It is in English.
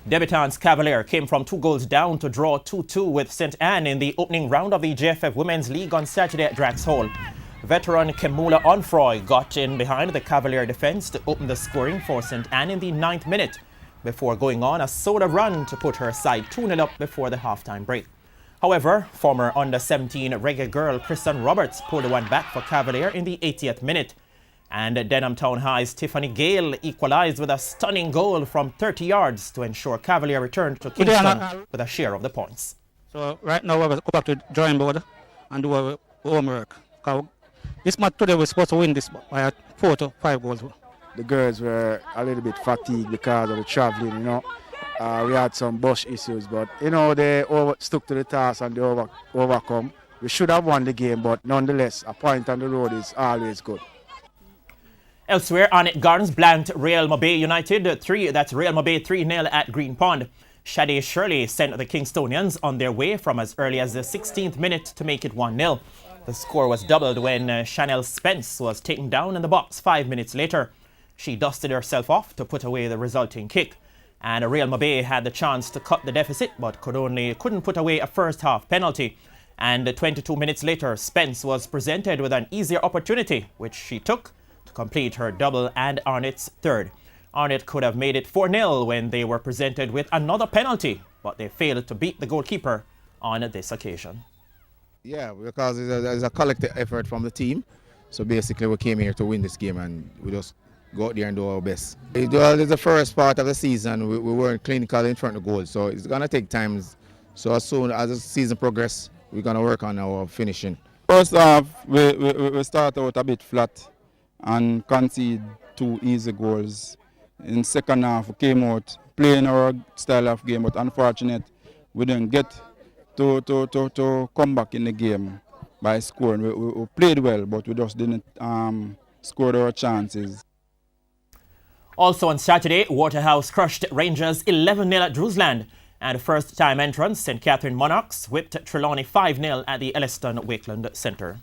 Debutants Cavalier came from 2 goals down to draw 2-2 with St. Anne in the opening round of the JFF Women's League on Saturday at Drax Hall. Veteran Kemula Onfroy got in behind the Cavalier defence to open the scoring for St. Anne in the 9th minute before going on a soda run to put her side 2-0 up before the half-time break. However, former under-17 reggae girl Kristen Roberts pulled one back for Cavalier in the 80th minute. And Denham Town High's Tiffany Gale equalised with a stunning goal from 30 yards to ensure Cavalier returned to Kingston with a share of the points. So right now we'll go back to the drawing board and do our homework. This match today we're supposed to win this by 4 to 5 goals. The girls were a little bit fatigued because of the travelling, we had some bush issues, but, they stuck to the task and they overcome. We should have won the game, but nonetheless, a point on the road is always good. Elsewhere, Arnett Gardens blanked Real Mabay United 3-0 at Green Pond. Shade Shirley sent the Kingstonians on their way from as early as the 16th minute to make it 1-0. The score was doubled when Chanel Spence was taken down in the box 5 minutes later. She dusted herself off to put away the resulting kick. And Real Mabay had the chance to cut the deficit but couldn't put away a first half penalty. And 22 minutes later, Spence was presented with an easier opportunity, which she took to complete her double and Arnett's third. Arnett could have made it 4-0 when they were presented with another penalty, but they failed to beat the goalkeeper on this occasion. Yeah, because it's a collective effort from the team. So basically we came here to win this game and we just go out there and do our best. It's the first part of the season. We weren't clinical in front of goal, so it's going to take time. So as soon as the season progresses, we're going to work on our finishing. First half, we start out a bit flat and concede 2 easy goals. In second half, we came out playing our style of game, but unfortunate we didn't get to come back in the game by scoring. We played well, but we just didn't score our chances. Also on Saturday, Waterhouse crushed Rangers 11-0 at Drewsland. And first-time entrants St. Catherine Monarchs whipped Trelawney 5-0 at the Elliston Wakeland Centre.